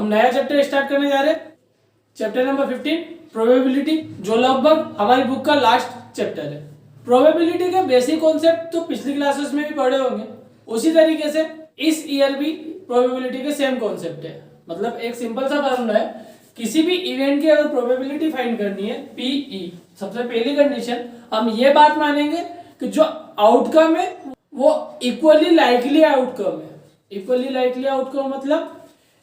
हम नया chapter start करने जा रहे हैं, चैप्टर नंबर 15 प्रोबेबिलिटी, जो लगभग हमारी बुक का लास्ट चैप्टर है। प्रोबेबिलिटी के बेसिक कॉन्सेप्ट तो पिछली क्लासेस में भी पढ़े होंगे, उसी तरीके से इस ईयर भी प्रोबेबिलिटी के सेम कॉन्सेप्ट है। मतलब एक सिंपल सा फॉर्मूला है, किसी भी इवेंट की अगर प्रोबेबिलिटी फाइंड करनी है पीई, सबसे पहली कंडीशन हम ये बात मानेंगे कि जो आउटकम है वो इक्वली लाइकली आउटकम है। इक्वली लाइकली आउटकम मतलब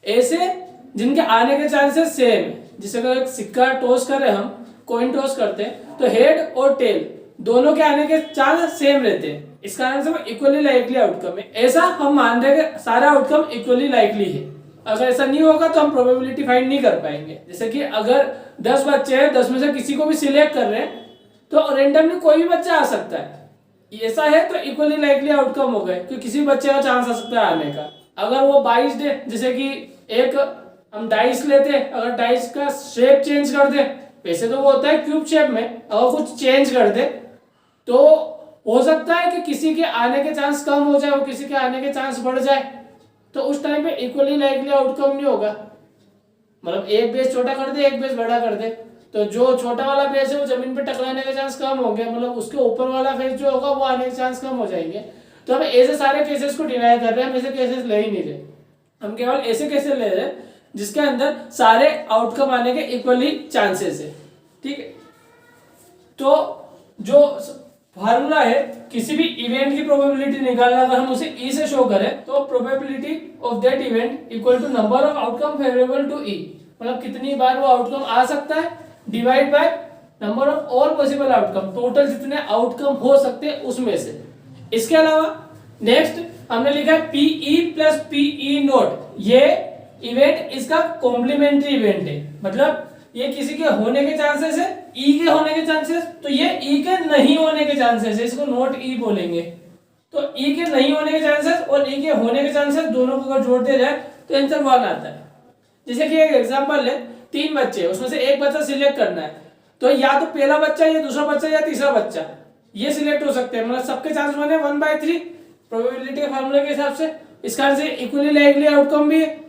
ऐसे जिनके आने के चांसेस सेम है। जैसे अगर एक सिक्का टॉस कर रहे हैं, हम कॉइन टॉस करते हैं तो हेड और टेल दोनों के आने के चांस सेम रहते हैं, इस कारण से वो इक्वली लाइकली आउटकम है। ऐसा हम मान रहे हैं कि सारा आउटकम इक्वली लाइकली है। अगर ऐसा नहीं होगा तो हम प्रोबेबिलिटी फाइंड नहीं कर पाएंगे। जैसे कि अगर 10 बच्चे हैं, 10 में से किसी को भी सिलेक्ट कर रहे हैं तो रेंडमली कोई भी बच्चा आ सकता है। ऐसा है तो इक्वली लाइकली आउटकम हो गए, क्योंकि किसी बच्चे का चांस आ सकता है आने का। अगर वो 22 दे, जैसे कि एक हम डाइस लेते हैं, अगर डाइस का शेप चेंज कर दे, वैसे तो वो होता है क्यूब शेप में, अगर कुछ चेंज कर दे तो हो सकता है कि किसी के आने के चांस कम हो जाए और किसी के आने के चांस बढ़ जाए, तो उस टाइम पे इक्वली लाइकली आउटकम नहीं होगा। मतलब एक बेस छोटा कर दे, एक बेस बड़ा कर दे, तो जो छोटा वाला बेस है वो जमीन पे टकराने के चांस कम होंगे, मतलब उसके ऊपर वाला फेस जो होगा वो आने के चांस कम हो जाएंगे। तो हम ऐसे सारे केसेस को डिनाई कर रहे हैं, हम ऐसे केसेस ले ही नहीं रहे। हम केवल ऐसे केसेस ले रहे हैं जिसके अंदर सारे आउटकम आने के इक्वली चांसेस है। ठीक है, तो जो फार्मूला है किसी भी इवेंट की प्रोबेबिलिटी निकालना, अगर हम उसे ई से शो करें तो probability of that event equal to number of outcome favourable to E, मतलब कितनी बार वो आउटकम आ सकता है divide by number of all possible outcome, total जितने आउटकम हो सकते हैं उसमें से। इसके अलावा नेक्स्ट हमने लिखा है पीई प्लस पीई नोट, ये इवेंट इसका कॉम्प्लीमेंट्री इवेंट है। मतलब ये किसी के होने के चांसेस है, ई के होने के चांसेस, तो ये ई के नहीं होने के चांसेस है, इसको नोट ई बोलेंगे। तो ई के नहीं होने के चांसेस और ई के होने के चांसेस दोनों को अगर जोड़ दिया जाए तो आंसर 1 आता है। जैसे कि एक एग्जांपल है, 3 बच्चे, उसमें से एक बच्चा सिलेक्ट करना है, तो या तो पहला बच्चा या दूसरा बच्चा या तीसरा बच्चा ये सिलेक्ट हो सकते हैं। मतलब सबके चांस बने 1/3 प्रोबेबिलिटी के फार्मूले के हिसाब से, इस कारण से इक्वली लाइकली आउटकम भी है।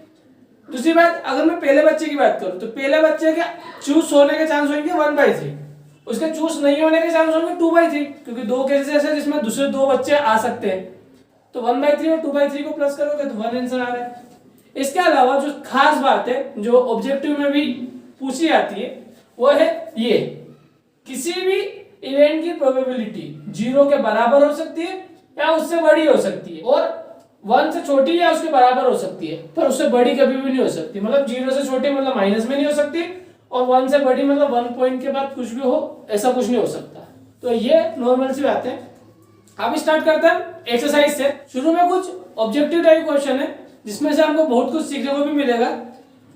दूसरी बात, अगर मैं पहले बच्चे की बात करूं तो पहले बच्चे के चूज होने के चांस होंगे 1/3, उसके चूज नहीं होने के चांस होंगे 2/3, क्योंकि दो केसेस ऐसे जिसमें दूसरे 2 बच्चे आ सकते हैं। तो 1/3 और 2/3 को प्लस करोगे तो 1 आंसर आ रहा है। इसके अलावा जो खास बात है जो ऑब्जेक्टिव में भी पूछी जाती है वो है ये, किसी भी इवेंट की प्रोबेबिलिटी 0 के बराबर हो सकती है या उससे बड़ी हो सकती है, और 1 से छोटी या उसके बराबर हो सकती है, पर उससे बड़ी कभी भी नहीं हो सकती। मतलब 0 से छोटी मतलब माइनस में नहीं हो सकती, और 1 से बड़ी मतलब 1 पॉइंट के बाद कुछ भी हो, ऐसा कुछ नहीं हो सकता। तो ये नॉर्मल सी बात है। अब स्टार्ट करते हैं एक्सरसाइज से। शुरू में कुछ ऑब्जेक्टिव टाइप क्वेश्चन है जिसमें से हमको बहुत कुछ सीखने को भी मिलेगा।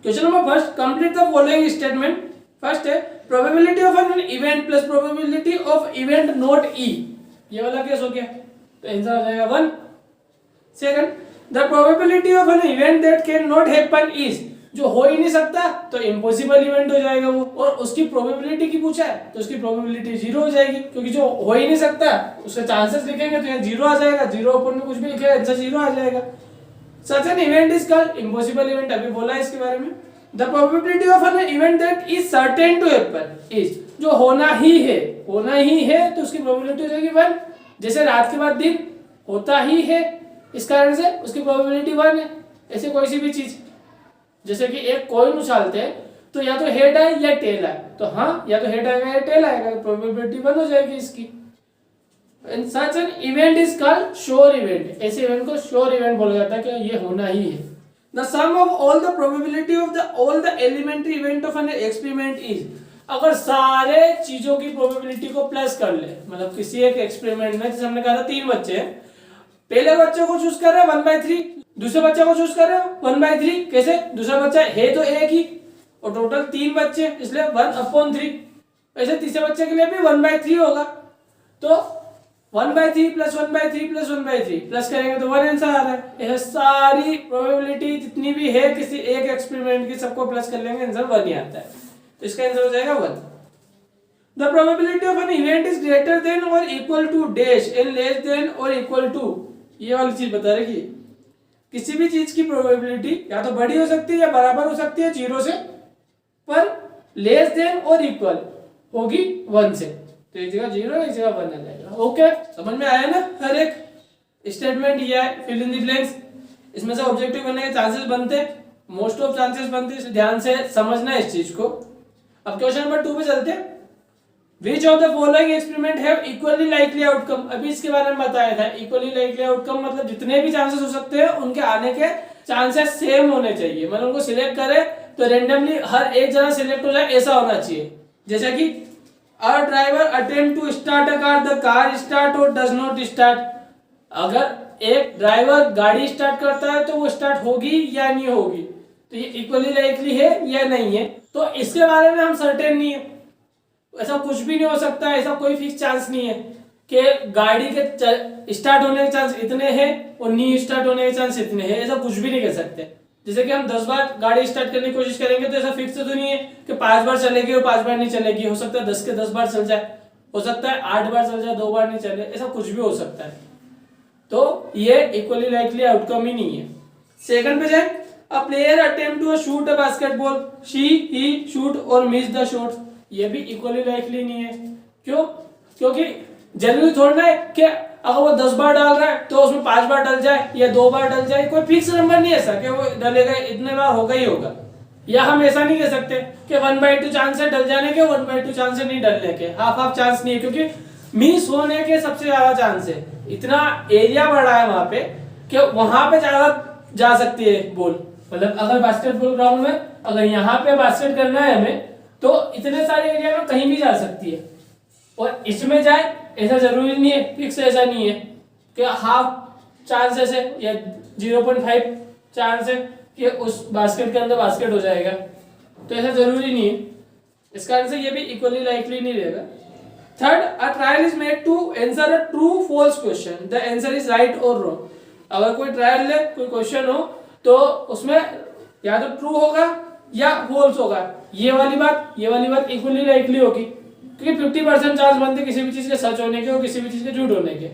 Question number first, complete the following statement. First है probability of an event plus probability of event not E, ये वाला केस हो गया, तो आंसर आ जाएगा 1। Second, the probability of an event that can not happen is, जो हो ही नहीं सकता तो इम्पॉसिबल इवेंट हो जाएगा वो, और उसकी प्रोबेबिलिटी की पूछा है तो उसकी प्रोबेबिलिटी 0 हो जाएगी, क्योंकि जो हो ही नहीं सकता उसके चांसेस लिखेंगे तो यहाँ 0 आ जाएगा, 0 ऊपर में कुछ भी लिखेगा आंसर 0 आ जाएगा। Such an event is called impossible event, अभी बोला है इसके बारे में। The probability of an event that is certain to happen is, जो होना ही है तो उसकी प्रोबेबिलिटी हो जाएगी 1। जैसे रात के बाद दिन होता ही है, इस कारण से उसकी प्रोबेबिलिटी 1 है। ऐसे कोई सी भी चीज, जैसे कि एक कॉइन उछालते हैं तो या तो हेड आए या टेल आए, तो हाँ या तो हेड आएगा या टेल आएगा, तो प्रोबेबिलिटी 1 हो जाएगी इसकी। Such an event is called sure event, ऐसे इवेंट को श्योर इवेंट बोला जाता है कि ये होना ही है। The sum of all the probability of all the elementary event of an experiment is, अगर सारे चीजों की प्रोबेबिलिटी को प्लस कर ले, मतलब किसी एक एक्सपेरिमेंट में जैसे हमने कहा था 3 बच्चे हैं, पहले बच्चे को चूज कर रहे हैं 1/3, दूसरे बच्चे को चूज कर रहे हो 1/3, कैसे, दूसरा बच्चा है तो एक ही और टोटल 3 बच्चे इसलिए 1/3, ऐसे तीसरे बच्चे के लिए भी 1/3 होगा, तो 1/3 प्लस 1/3 प्लस 1/3 प्लस करेंगे तो 1 आंसर आ रहा है। यह सारी प्रोबेबिलिटी जितनी भी है किसी एक एक्सपेरिमेंट की, सबको प्लस कर लेंगे आंसर 1 ही आता है, तो इसका आंसर हो जाएगा 1। The probability of an event is greater than और equal to dash and less than और इक्वल टू, ये वाली चीज बता रही है। किसी भी चीज की प्रोबेबिलिटी या तो बड़ी हो सकती है या बराबर हो सकती है 0 से, पर लेस देन और इक्वल होगी 1 से। तो एक जगह 0 एक जगह 1 आ जाएगा। ओके, समझ में आया ना? हर एक स्टेटमेंट ये है, फिल इन द ब्लैंक्स। इसमें से ऑब्जेक्टिव बनने के चांसेस बनते, मोस्ट ऑफ चांसेस बनते, ध्यान से समझना है इस चीज को। अब क्वेश्चन नंबर 2 पे चलते हैं। Which of the following experiment have equally likely outcome? अभी इसके बारे में बताया था। equally likely outcome मतलब जितने भी चांसेस हो सकते हैं उनके आने के चांसेस सेम होने चाहिए। मतलब उनको सिलेक्ट करे तो रेंडमली हर एक जना सिलेक्ट हो जाए, ऐसा होना चाहिए। जैसे कि a driver attempt to start a car, the car start or does not start. अगर एक ड्राइवर गाड़ी स्टार्ट करता है तो वो स्टार्ट होगी या नहीं होगी, तो ये इक्वली लाइकली है या नहीं है, तो इसके बारे में हम सर्टेन नहीं है। ऐसा कुछ भी नहीं हो सकता है, ऐसा कोई फिक्स चांस नहीं है कि गाड़ी के स्टार्ट होने के चांस इतने हैं और नहीं स्टार्ट होने के चांस इतने हैं, ऐसा कुछ भी नहीं कह सकते। जैसे कि हम 10 बार गाड़ी स्टार्ट करने की कोशिश करेंगे तो ऐसा फिक्स तो नहीं है कि 5 बार चलेगी और 5 बार नहीं चलेगी। हो सकता है 10 के 10 बार चल जाए, हो सकता है 8 बार चल जाए, 2 बार नहीं चले, ऐसा कुछ भी हो सकता है। तो ये इक्वली लाइकली आउटकम ही नहीं है। सेकंड पे जाए, a player attempt to shoot a basketball, she he shoot or miss the shot. ये भी इक्वली लाइकली नहीं है। क्यों? क्योंकि जरूरी थोड़ा है कि अगर वो 10 बार डाल रहा है तो उसमें 5 बार डल जाए या 2 बार डल जाए, कोई फिक्स नंबर नहीं है ऐसा कि वो डलेगा इतने बार होगा ही होगा। या हम ऐसा नहीं कह सकते कि 1/2 चांस है डल जाने के, 1/2 चांस है नहीं डलने के, हाफ हाफ चांस नहीं है, क्योंकि मिस होने के सबसे ज्यादा चांस है। इतना एरिया बड़ा है वहां पे कि वहां पे ज्यादा जा सकती है बॉल। मतलब अगर बास्केटबॉल ग्राउंड में अगर यहाँ पे बास्केट करना है हमें तो इतने सारे एरिया में कहीं भी जा सकती है, और इसमें जाए ऐसा जरूरी नहीं है, फिक्स ऐसा नहीं है कि हाफ चांसेस है या 0.5 चांस है कि उस बास्केट के अंदर बास्केट हो जाएगा, तो ऐसा जरूरी नहीं है। इसका आंसर ये भी इक्वली लाइकली नहीं रहेगा। Third, a trial is made to answer a true false question, the answer is right or wrong. अगर कोई ट्रायल ले, कोई क्वेश्चन हो तो उसमें या तो ट्रू होगा या फॉल्स होगा। ये वाली बात इक्वली लाइकली होगी, क्योंकि 50% चांस बनते किसी भी चीज के सच होने के और किसी भी चीज के झूठ होने के।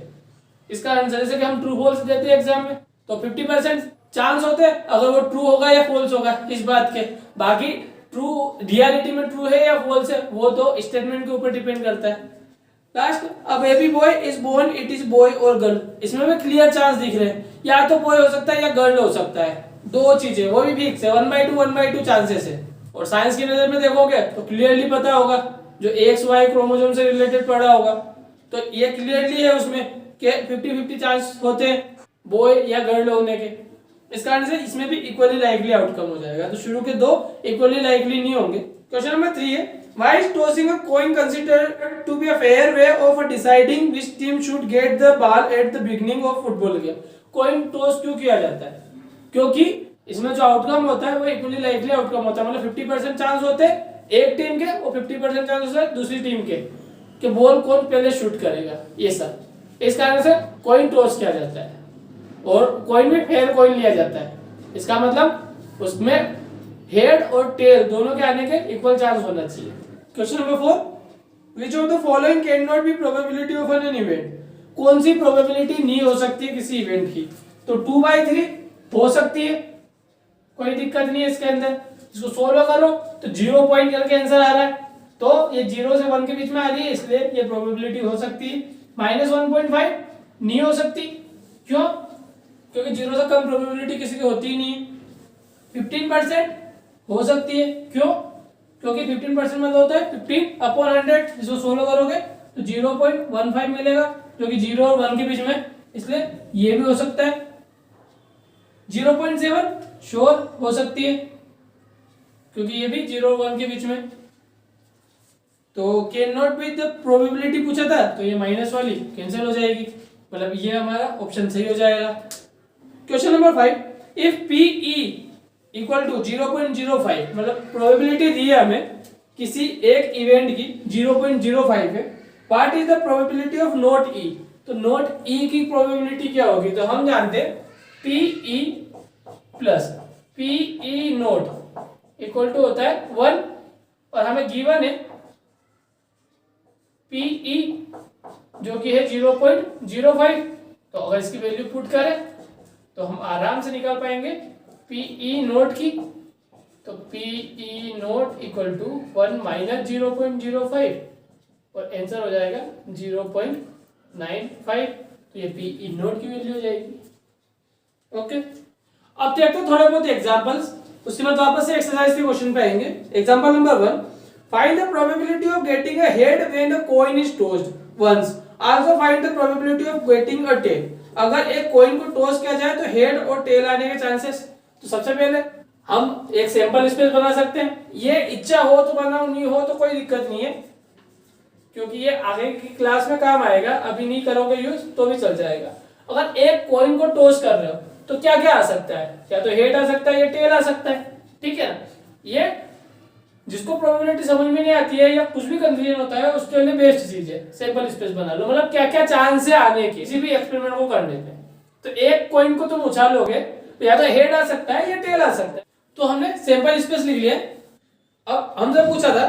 इसका आंसर जैसे कि हम ट्रू फॉल्स देते हैं एग्जाम में तो 50% चांस होते हैं अगर वो ट्रू होगा या फॉल्स होगा इस बात के। बाकी ट्रू रियलिटी में ट्रू है या फॉल्स है वो तो स्टेटमेंट के ऊपर डिपेंड करता है। Last, a baby boy is born, it is boy or girl. इसमें भी क्लियर चांस दिख रहे हैं, या तो बॉय हो सकता है या गर्ल हो सकता है, दो चीजें, वो भी फिक्स है। 1/2 चांसेस है। और साइंस की नजर में देखोगे तो क्लियरली पता होगा, जो XY क्रोमोसोम से रिलेटेड पढ़ा होगा तो ये क्लियरली है उसमें कि 50-50 चांस होते हैं बॉय या गर्ल होने के। इस कारण से इसमें भी इक्वली लाइकली आउटकम हो जाएगा। तो शुरू के दो इक्वली लाइकली नहीं होंगे। क्वेश्चन नंबर 3 है, why is tossing a coin considered to be a fair way of deciding which team should get the ball at the beginning of football game. Coin toss क्यों किया जाता है? क्योंकि इसमें जो आउटकम होता है वो इक्वली लाइकली आउटकम होता है। मतलब 50% चांस होते हैं एक टीम के और 50% चांस होता है दूसरी टीम के कि बॉल कौन पहले शूट करेगा, ये सब। इस कारण से कॉइन टॉस किया जाता है और कॉइन में फेयर कॉइन लिया जाता है। इसका मतलब उसमें हेड और टेल दोनों के आने के इक्वल चांस होना चाहिए। Question number 4, which of the following can not be probability of an event. कौन सी प्रोबेबिलिटी नहीं हो सकती है किसी इवेंट की? तो 2/3 हो सकती है, कोई दिक्कत नहीं है इसके अंदर। इसको सोल्व करो तो 0 पॉइंट करके आंसर आ रहा है, तो ये 0 से 1 के बीच में आ रही है, इसलिए ये प्रोबेबिलिटी हो सकती है। -1.5 नहीं हो सकती, क्यों? क्योंकि 0 से कम प्रोबेबिलिटी किसी की होती ही नहीं है। 15% हो सकती है, क्यों? क्योंकि 15% मतलब होता है 15/100। इसको सोल्व करोगे तो 0.15 मिलेगा, क्योंकि 0 और 1 के बीच में, इसलिए ये भी हो सकता है। 0.7 श्योर हो सकती है, क्योंकि ये भी 0 और 1 के बीच में। तो can not be the probability पूछा था, तो ये माइनस वाली कैंसिल हो जाएगी, मतलब ये हमारा ऑप्शन सही हो जाएगा। Question number 5, if PE equal to 0.05, मतलब प्रोबेबिलिटी दी है हमें किसी एक इवेंट की 0.05 है, what is the probability of not E। तो नॉट E की प्रोबेबिलिटी क्या होगी? तो हम जानते हैं PE plus PE not equal to होता है 1, और हमें गिवन है PE जो कि है 0.05। तो अगर इसकी वैल्यू पुट करें तो हम आराम से निकाल पाएंगे पीई नोट की। तो PE not equal to 1 minus 0.05 और आंसर हो जाएगा 0.95। तो ये पीई नोट की वैल्यू हो जाएगी। ओके, अब देखते हैं थोड़े बहुत एग्जांपल्स, उसके बाद वापस से एक्सरसाइज के क्वेश्चन पे आएंगे। Example number 1, find the probability of getting a head when a coin is tossed once, also find the probability of getting a tail. अगर एक कॉइन को टॉस किया जाए तो हेड और टेल आने के चांसेस। तो सबसे पहले हम एक सैंपल स्पेस बना सकते हैं। ये इच्छा हो तो बनाओ, नहीं हो तो कोई दिक्कत नहीं है, क्योंकि ये आगे की क्लास में काम आएगा, अभी नहीं करोगे यूज तो भी चल जाएगा। अगर एक कॉइन को टॉस कर रहे हो तो क्या क्या आ सकता है, या तो हेड आ सकता है या टेल आ सकता है, ठीक है ना। ये जिसको प्रोबेबिलिटी समझ में नहीं आती है या कुछ भी कंफ्यूजन होता है उसके लिए बेस्ट चीज है, सैंपल स्पेस बना लो, मतलब क्या क्या चांस है आने की किसी भी एक्सपेरिमेंट को करने में। तो एक कॉइन को तुम उछालोगे तो या तो हेड आ सकता है या टेल आ सकता है। तो हमने सैंपल स्पेस लिख लिया। अब हमसे पूछा था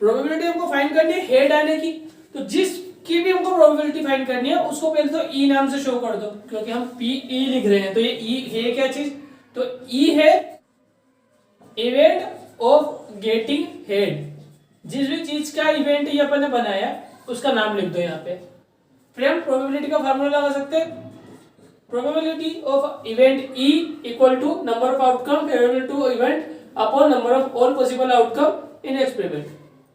प्रोबेबिलिटी हमको फाइंड करनी है हेड आने की, तो जिसकी भी हमको प्रोबेबिलिटी फाइंड करनी है उसको पहले तो ई नाम से शो कर दो, क्योंकि हम पी ई लिख रहे हैं। तो ये ई है क्या चीज, तो ई है इवेंट ऑफ गेटिंग हेड। जिस भी चीज का इवेंट ये अपन ने बनाया उसका नाम लिख दो यहाँ पे। फिर हम प्रोबेबिलिटी का फार्मूला लगा सकते हैं, probability of event E equal to number of outcome favourable to event upon number of all possible outcome in experiment.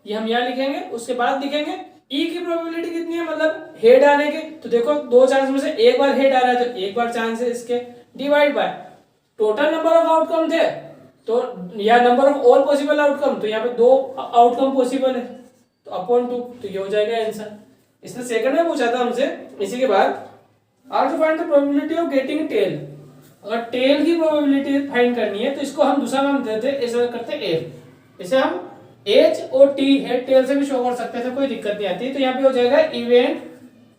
ये हम यहाँ लिखेंगे। उसके बाद लिखेंगे ई की प्रोबेबिलिटी कितनी है, मतलब हेड आने के। तो देखो दो चांस में से एक बार हेड आ रहा है तो एक बार चांस है इसके, divide by total number of outcome थे तो या number of all possible outcome, तो यहाँ पे दो आउटकम पॉसिबल है तो अपॉन 2, तो ये हो जाएगा आंसर। इसने सेकंड में पूछा था हमसे। इसी के बाद also find the probability of getting tail. अगर टेल की प्रोबेबिलिटी फाइंड करनी है तो इसको हम दूसरा नाम देते हैं, ऐसा करते हैं एफ। इसे हम एच और टी हेड टेल से भी शो कर सकते थे, कोई दिक्कत नहीं आती। तो यहाँ पे हो जाएगा इवेंट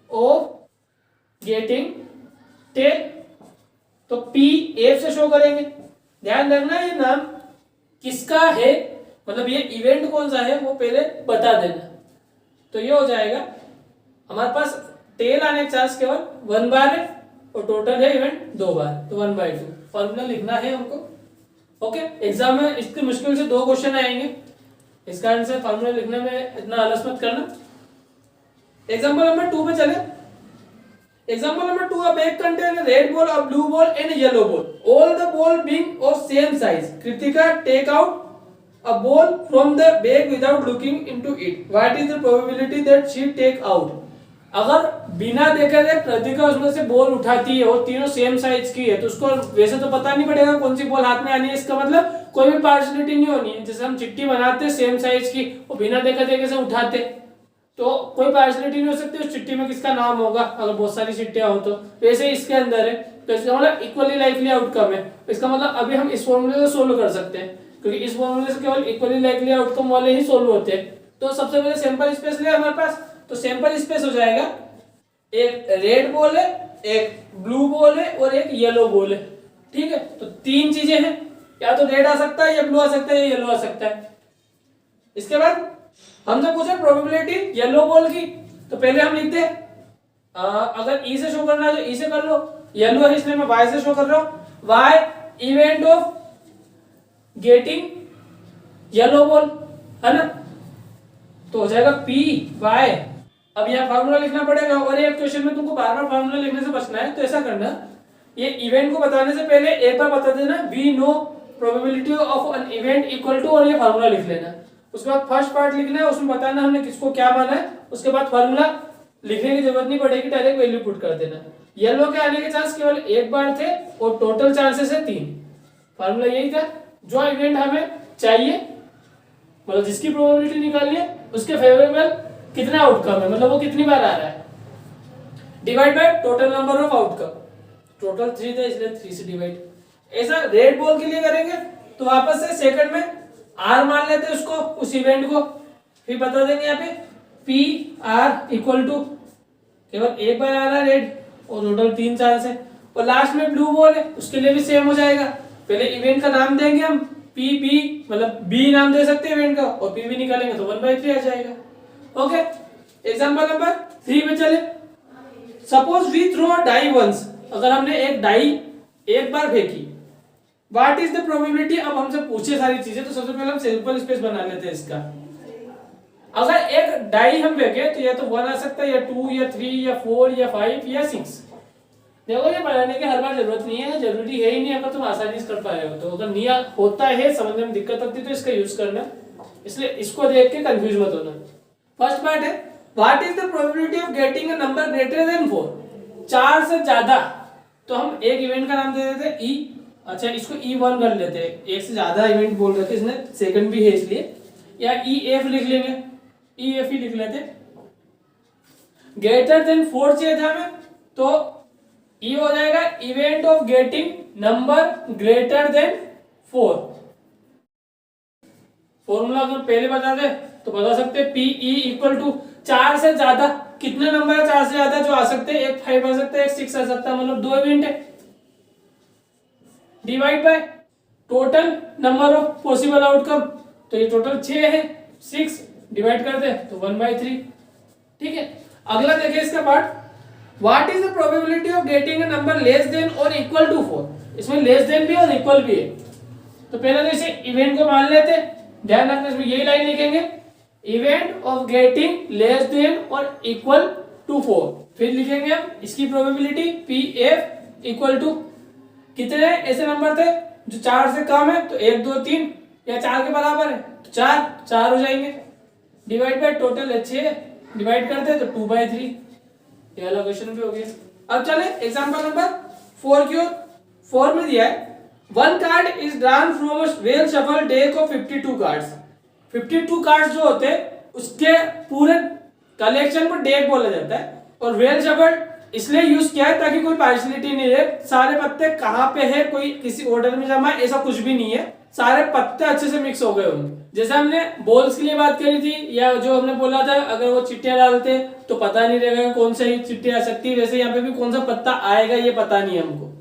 ऑफ गेटिंग टेल, तो पी एफ से शो करेंगे। ध्यान रखना ये नाम किसका है, मतलब ये इवेंट कौन सा है वो पहले बता देना। तो ये हो जाएगा हमारे पास टेल आने का चांस केवल 1 बार है और टोटल है इवेंट 2 बार, तो 1/2 फॉर्मूला लिखना है हमको। ओके, एग्जाम में इसके मुश्किल से 2 क्वेश्चन आएंगे, इस कारण से फॉर्मूला लिखने में इतना आलस मत करना। एग्जाम्पल नंबर 2 पे चले। Example number 2, a bag contains a red ball, a blue ball and a yellow ball. All the ball being of same size. Kritika take out a ball from the bag without looking into it. What is the probability that she take out? अगर बिना देखे कृतिका उसमें से ball उठाती है और तीनों same size की है तो उसको वैसे तो पता नहीं पड़ेगा कौन सी बॉल हाथ में आनी है। इसका मतलब कोई भी पार्शियलिटी नहीं होनी है। जैसे हम चिट्ठी बनाते सेम साइज की और बिना देखे देखे से उठाते तो कोई पार्शियलिटी नहीं हो सकती उस चिट्ठी में किसका नाम होगा, अगर बहुत सारी चिट्ठियां हो तो। वैसे इसके अंदर है तो इसका मतलब इक्वली लाइकली आउटकम है। इसका मतलब अभी हम इस फॉर्मूले से सोल्व कर सकते हैं, क्योंकि इस फॉर्मूले से केवल इक्वली लाइकली आउटकम वाले ही सोल्व होते हैं। तो सबसे पहले सैंपल स्पेस ले हमारे पास, तो सैंपल स्पेस हो जाएगा एक रेड बॉल है, एक ब्लू बॉल है और एक येलो बॉल है। ठीक है, तो 3 चीजें हैं, या तो रेड आ सकता है या ब्लू आ सकता है या येलो आ सकता है। इसके बाद हमने पूछा प्रोबेबिलिटी येलो बॉल की, तो पहले हम लिखते हैं अगर ई से शो करना है तो ई से कर लो, येलो है इसलिए मैं वाई से शो कर रहा हूं। Y event of getting yellow ball है ना, तो हो जाएगा पी वाई। अब यहाँ फार्मूला लिखना पड़ेगा और एक क्वेश्चन में तुमको बार बार फार्मूला लिखने से बचना है। तो ऐसा करना, ये इवेंट को बताने से पहले एक बार बता देना we know probability of an event equal to, और ये फार्मूला लिख लेना। उसके बाद फर्स्ट पार्ट लिखना है, उसमें बताना हमने किसको क्या माना है। उसके बाद फार्मूला लिखने की जरूरत नहीं पड़ेगी, डायरेक्ट वैल्यू पुट कर देना। येलो के आने के चांस केवल 1 बार थे और टोटल चांसेस है 3। फार्मूला यही था, जो इवेंट हमें चाहिए मतलब जिसकी प्रोबेबिलिटी निकालनी है उसके फेवरेबल कितना आउटकम है, मतलब वो कितनी बार आ रहा है, divide by total number of outcome. Total 3 थे इसलिए 3 से डिवाइड। ऐसा रेड बॉल के लिए करेंगे तो वापस से सेकंड में आर मान लेते हैं उसको, उस इवेंट को, फिर बता देंगे यहाँ पे पी आर इक्वल टू केवल 1 बार आ रहा है रेड और टोटल 3 चांस है। और लास्ट में ब्लू बॉल है, उसके लिए भी सेम हो जाएगा। पहले इवेंट का नाम देंगे हम पी बी, मतलब बी नाम दे सकते हैं इवेंट का, और पी भी निकालेंगे तो 1/3 आ जाएगा। ओके, एग्जाम्पल नंबर 3 पे चले। Suppose we throw die once, अगर हमने एक डाई एक बार फेंकी, व्हाट इज द प्रोबेबिलिटी। अब हमसे पूछे सारी चीजें, तो सबसे पहले हम सिंपल स्पेस बना लेते हैं इसका। अगर एक डाई हम फेंके तो या तो 1 आ सकता है, या 2 या 3 या 4 या 5 या 6। देखो ये बनाने की हर बार जरूरत नहीं है, जरूरी है ही नहीं अगर तुम आसानी से कर पा रहे हो तो। अगर नहीं होता है, समझने में दिक्कत होती है तो इसका यूज करना, इसलिए इसको देख के कंफ्यूज मत होना। फर्स्ट पार्ट है what is the probability of getting a number greater than 4। 4 से ज्यादा, तो हम एक इवेंट का नाम दे देते हैं ई। अच्छा इसको E1 कर लेते हैं, एक से ज्यादा इवेंट बोल रहे थे, इसने सेकंड भी है इसलिए, या EF लिख लेंगे, EF ही लिख लेते। ग्रेटर देन 4 चाहिए था हमें, तो E हो जाएगा event of getting number greater than 4। Formula अगर पहले बता दे तो बता सकते PE इक्वल टू 4 से ज्यादा, कितने नंबर है 4 से ज्यादा जो आ सकते हैं, एक 5 आ सकता है, एक 6 आ सकता है, मतलब 2 इवेंट है, divide by total number of possible outcome, तो ये टोटल 6 है, 6 डिवाइड कर दे तो 1/3। ठीक है, अगला देखिए इसका part, what is the probability of getting a number less than और इक्वल टू 4। इसमें लेस देन भी और इक्वल भी है, तो पहले तो इसे इवेंट को मान लेते, ध्यान रखना इसमें यही लाइन लिखेंगे, event of getting less than और इक्वल टू 4। फिर लिखेंगे हम इसकी प्रोबेबिलिटी PF इक्वल टू, कितने ऐसे नंबर थे जो 4 से कम है, तो 1 2 3 या 4 के बराबर है तो 4 हो जाएंगे, डिवाइड बाय टोटल है 6, डिवाइड करते तो 2/3। ये वाला क्वेश्चन भी हो गया। अब चले एग्जांपल नंबर 4 की ओर। 4 में दिया है 1 card is drawn from a well shuffle deck of 52 cards. 52 cards जो होते हैं उसके पूरे कलेक्शन को डेक बोला जाता है, और वेल शफल इसलिए यूज किया है ताकि कोई पार्शियलिटी नहीं रहे, सारे पत्ते कहाँ पे है, कोई किसी ऑर्डर में जमा है ऐसा कुछ भी नहीं है, सारे पत्ते अच्छे से मिक्स हो गए होंगे। जैसे हमने बॉल्स के लिए बात करी थी, या जो हमने बोला था अगर वो चिट्टियां डालते तो पता नहीं रहेगा कौन सा ही चिट्ठी आ सकती है, वैसे यहाँ पे भी कौन सा पत्ता आएगा ये पता नहीं है हमको।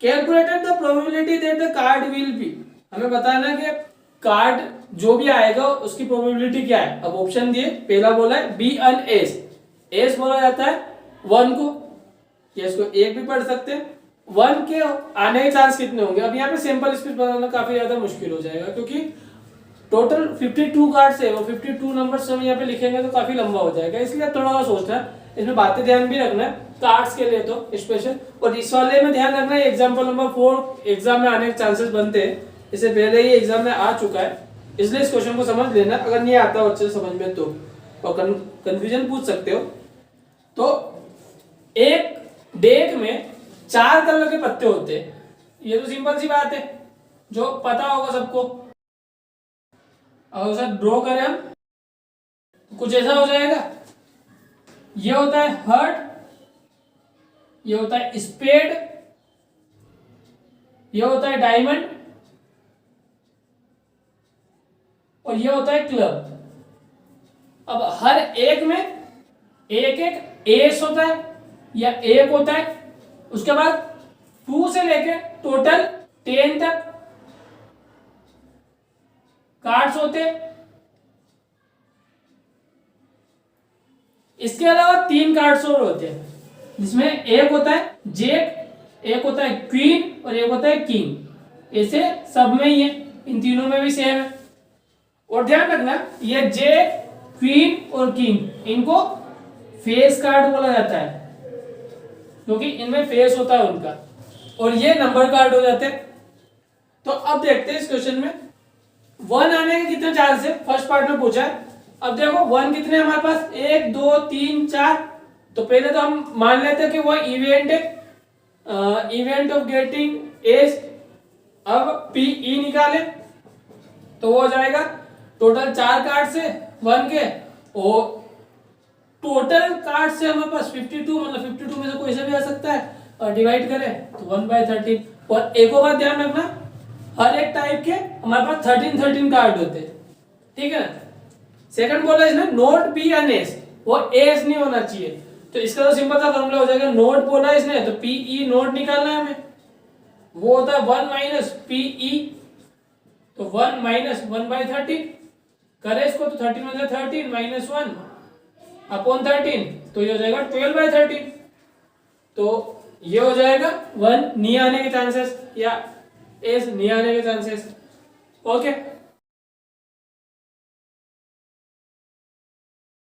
Calculated the probability that the card will be, हमें बताना कि कार्ड जो भी आएगा उसकी प्रोबेबिलिटी क्या है। अब ऑप्शन दिए, पहला बोला है बी एन एस, एस बोला जाता है 1 को, या इसको 1 भी पढ़ सकते हैं। 1 के आने के चांस कितने होंगे, अब यहाँ पे सिंपल स्पेस बनाना काफी ज्यादा मुश्किल हो जाएगा, क्योंकि टोटल 52 कार्ड्स है और 52 नंबर्स हम यहाँ पे लिखेंगे तो काफी लंबा हो जाएगा, इसलिए थोड़ा सा सोचना है, इसमें बातें ध्यान भी रखना है कार्ड्स के लिए तो स्पेशल। और इस वाले में ध्यान रखना है एग्जाम्पल नंबर 4 एग्जाम में आने के चांसेस बनते हैं, इससे पहले ही एग्जाम में आ चुका है, इसलिए इस क्वेश्चन को समझ लेना, अगर नहीं आता हो अच्छे से समझ में तो, और कंफ्यूजन पूछ सकते हो। तो एक डेक में 4 कलर के पत्ते होते हैं, ये तो सिंपल सी बात है जो पता होगा सबको। अगर उसे ड्रॉ करें हम कुछ ऐसा हो जाएगा, ये होता है हार्ट, ये होता है स्पेड, ये होता है डायमंड, और ये होता है क्लब। अब हर एक में एक एक एस होता है या 1 होता है, उसके बाद 2 से लेके टोटल 10 तक कार्ड्स होते हैं। इसके अलावा 3 कार्ड्स और होते हैं, जिसमें एक होता है जेक, एक होता है क्वीन और एक होता है किंग। ऐसे सब में ही है, इन तीनों में भी सेम है। और ध्यान रखना ये जेक, क्वीन और किंग इनको फेस कार्ड बोला जाता है, क्योंकि इनमें फेस होता है उनका, और ये नंबर कार्ड हो जाते हैं। तो अब देखते हैं इस क्वेश्चन में 1 आने के कितने चांस है, फर्स्ट पार्ट में पूछा है। अब देखो 1 कितने हमारे पास, 1 2 3 4, तो पहले तो हम मान लेते हैं कि वो इवेंट है, इवेंट ऑफ गेटिंग एज। अब PE निकाले तो वो हो जाएगा टोटल 4 कार्ड से 1 के, और टोटल कार्ड से हमारे पास 52, मतलब 52 में से कोई से भी आ सकता है, और डिवाइड करें तो 1/13। और एक और बात ध्यान रखना, हर एक टाइप के हमारे पास 13 कार्ड होते हैं, ठीक है। सेकंड बोला इसने नोट बी एन एस, वो एस नहीं होना चाहिए, तो इसका तो सिंपल सा फॉर्मूला हो जाएगा, नोट बोला इसने तो PE नोट निकालना है हमें, वो होता है 1 माइनस PE, तो 1 माइनस 1/13 करे इसको, तो 13 में 13 माइनस 1 अपॉन 13, तो ये हो जाएगा 12/13। तो ये हो जाएगा 1 नहीं आने के चांसेस या एस नहीं आने के चांसेस। ओके